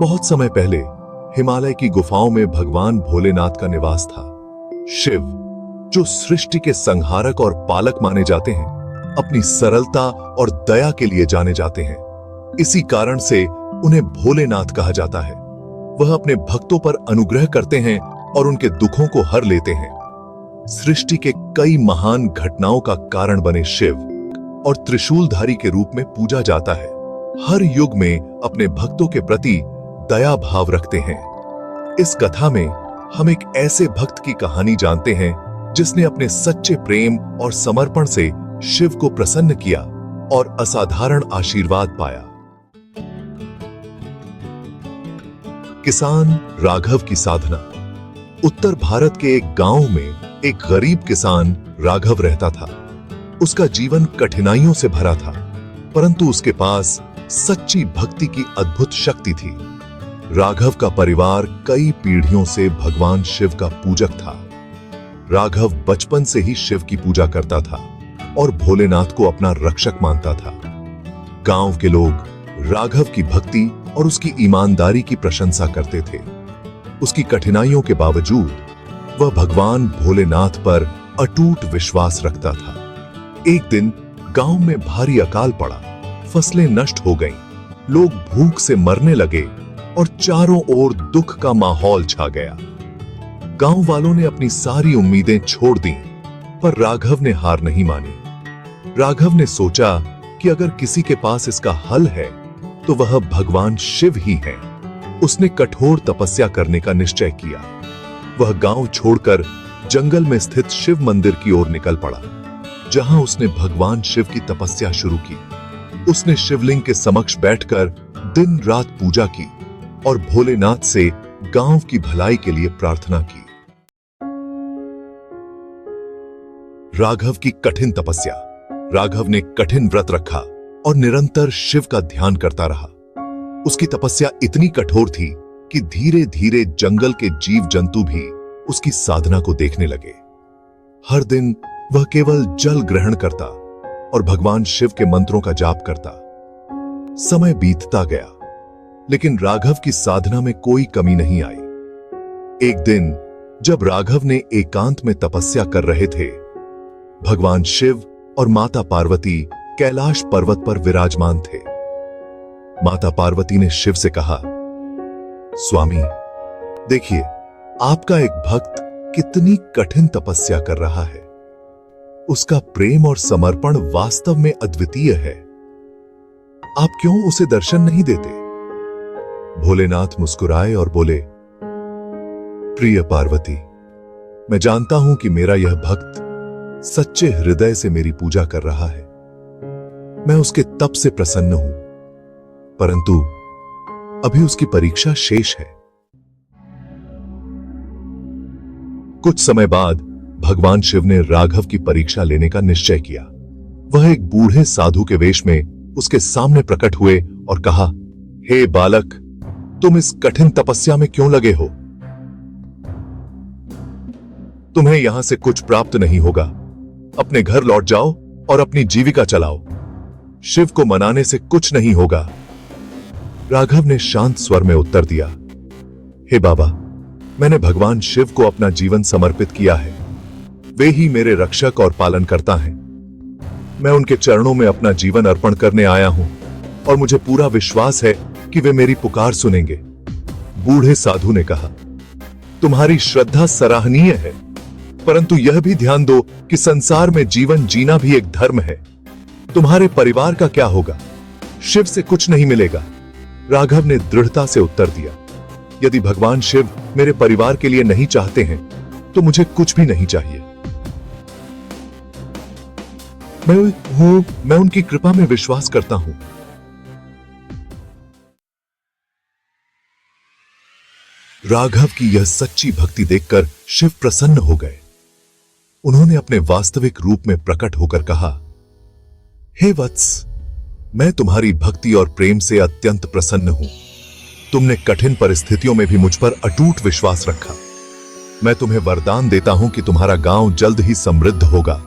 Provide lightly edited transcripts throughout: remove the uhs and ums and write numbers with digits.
बहुत समय पहले हिमालय की गुफाओं में भगवान भोलेनाथ का निवास था। शिव, जो सृष्टि के संहारक और पालक माने जाते हैं, अपनी सरलता और दया के लिए जाने जाते हैं। इसी कारण से उन्हें भोलेनाथ कहा जाता है। वह अपने भक्तों पर अनुग्रह करते हैं और उनके दुखों को हर लेते हैं। सृष्टि के कई महान घटनाओं का कारण बने शिव और त्रिशूलधारी के रूप में पूजा जाता है। हर युग में अपने भक्तों के प्रति दया भाव रखते हैं। इस कथा में हम एक ऐसे भक्त की कहानी जानते हैं जिसने अपने सच्चे प्रेम और समर्पण से शिव को प्रसन्न किया और असाधारण आशीर्वाद पाया। किसान राघव की साधना। उत्तर भारत के एक गांव में एक गरीब किसान राघव रहता था। उसका जीवन कठिनाइयों से भरा था, परंतु उसके पास सच्ची भक्ति की अद्भुत शक्ति थी। राघव का परिवार कई पीढ़ियों से भगवान शिव का पूजक था। राघव बचपन से ही शिव की पूजा करता था और भोलेनाथ को अपना रक्षक मानता था। गांव के लोग राघव की भक्ति और उसकी ईमानदारी की प्रशंसा करते थे। उसकी कठिनाइयों के बावजूद वह भगवान भोलेनाथ पर अटूट विश्वास रखता था। एक दिन गांव में भारी अकाल पड़ा, फसलें नष्ट हो गईं, लोग भूख से मरने लगे और चारों ओर दुख का माहौल छा गया। गांव वालों ने अपनी सारी उम्मीदें छोड़ दी, पर राघव ने हार नहीं मानी। राघव ने सोचा कि अगर किसी के पास इसका हल है तो वह भगवान शिव ही है। उसने कठोर तपस्या करने का निश्चय किया। वह गांव छोड़कर जंगल में स्थित शिव मंदिर की ओर निकल पड़ा, जहां उसने भगवान शिव की तपस्या शुरू की। उसने शिवलिंग के समक्ष बैठकर दिन रात पूजा की और भोलेनाथ से गांव की भलाई के लिए प्रार्थना की। राघव की कठिन तपस्या। राघव ने कठिन व्रत रखा और निरंतर शिव का ध्यान करता रहा। उसकी तपस्या इतनी कठोर थी कि धीरे धीरे जंगल के जीव जंतु भी उसकी साधना को देखने लगे। हर दिन वह केवल जल ग्रहण करता और भगवान शिव के मंत्रों का जाप करता। समय बीतता गया, लेकिन राघव की साधना में कोई कमी नहीं आई। एक दिन जब राघव ने एकांत में तपस्या कर रहे थे, भगवान शिव और माता पार्वती कैलाश पर्वत पर विराजमान थे। माता पार्वती ने शिव से कहा, स्वामी, देखिए, आपका एक भक्त कितनी कठिन तपस्या कर रहा है। उसका प्रेम और समर्पण वास्तव में अद्वितीय है। आप क्यों उसे दर्शन नहीं देते? भोलेनाथ मुस्कुराए और बोले, प्रिय पार्वती, मैं जानता हूं कि मेरा यह भक्त सच्चे हृदय से मेरी पूजा कर रहा है। मैं उसके तप से प्रसन्न हूं, परंतु अभी उसकी परीक्षा शेष है। कुछ समय बाद भगवान शिव ने राघव की परीक्षा लेने का निश्चय किया। वह एक बूढ़े साधु के वेश में उसके सामने प्रकट हुए और कहा, हे बालक, तुम इस कठिन तपस्या में क्यों लगे हो? तुम्हें यहां से कुछ प्राप्त नहीं होगा। अपने घर लौट जाओ और अपनी जीविका चलाओ। शिव को मनाने से कुछ नहीं होगा। राघव ने शांत स्वर में उत्तर दिया, हे बाबा, मैंने भगवान शिव को अपना जीवन समर्पित किया है। वे ही मेरे रक्षक और पालनकर्ता हैं। मैं उनके चरणों में अपना जीवन अर्पण करने आया हूं और मुझे पूरा विश्वास है कि वे मेरी पुकार सुनेंगे। बूढ़े साधु ने कहा, तुम्हारी श्रद्धा सराहनीय है, परंतु यह भी ध्यान दो कि संसार में जीवन जीना भी एक धर्म है। तुम्हारे परिवार का क्या होगा? शिव से कुछ नहीं मिलेगा। राघव ने दृढ़ता से उत्तर दिया, यदि भगवान शिव मेरे परिवार के लिए नहीं चाहते हैं तो मुझे कुछ भी नहीं चाहिए। मैं उनकी कृपा में विश्वास करता हूं। राघव की यह सच्ची भक्ति देखकर शिव प्रसन्न हो गए। उन्होंने अपने वास्तविक रूप में प्रकट होकर कहा, हे वत्स, मैं तुम्हारी भक्ति और प्रेम से अत्यंत प्रसन्न हूं। तुमने कठिन परिस्थितियों में भी मुझ पर अटूट विश्वास रखा। मैं तुम्हें वरदान देता हूं कि तुम्हारा गांव जल्द ही समृद्ध होगा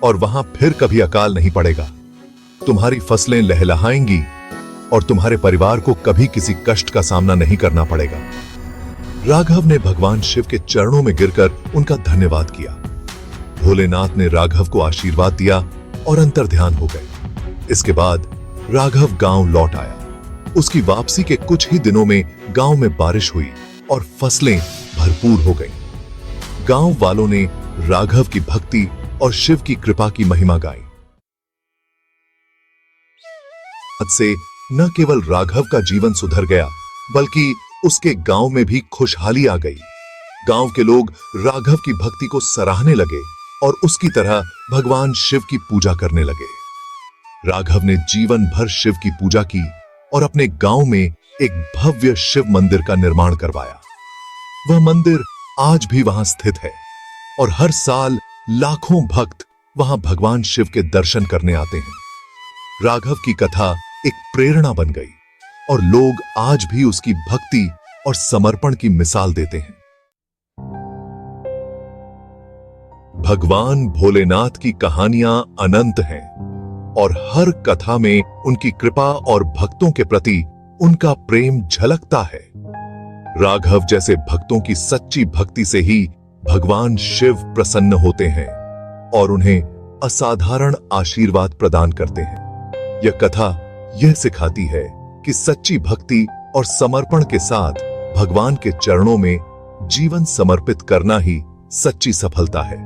और वहां फिर कभी अकाल नहीं पड़ेगा। तुम्हारी फसलें लहलहाएंगी और तुम्हारे परिवार को कभी किसी कष्ट का सामना नहीं करना पड़ेगा। राघव ने भगवान शिव के चरणों में गिरकर उनका धन्यवाद किया। भोलेनाथ ने राघव को आशीर्वाद दिया और अंतर्ध्यान हो गए। इसके बाद राघव गांव लौट आया। उसकी वापसी के कुछ ही दिनों में गांव में बारिश हुई और फसलें भरपूर हो गईं। गांव वालों ने राघव की भक्ति और शिव की कृपा की महिमा गाई। से न केवल राघव का जीवन सुधर गया, बल्कि उसके गांव में भी खुशहाली आ गई। गांव के लोग राघव की भक्ति को सराहने लगे और उसकी तरह भगवान शिव की पूजा करने लगे। राघव ने जीवन भर शिव की पूजा की और अपने गांव में एक भव्य शिव मंदिर का निर्माण करवाया। वह मंदिर आज भी वहां स्थित है और हर साल लाखों भक्त वहां भगवान शिव के दर्शन करने आते हैं। राघव की कथा एक प्रेरणा बन गई और लोग आज भी उसकी भक्ति और समर्पण की मिसाल देते हैं। भगवान भोलेनाथ की कहानियां अनंत हैं और हर कथा में उनकी कृपा और भक्तों के प्रति उनका प्रेम झलकता है। राघव जैसे भक्तों की सच्ची भक्ति से ही भगवान शिव प्रसन्न होते हैं और उन्हें असाधारण आशीर्वाद प्रदान करते हैं। यह कथा यह सिखाती है कि सच्ची भक्ति और समर्पण के साथ भगवान के चरणों में जीवन समर्पित करना ही सच्ची सफलता है।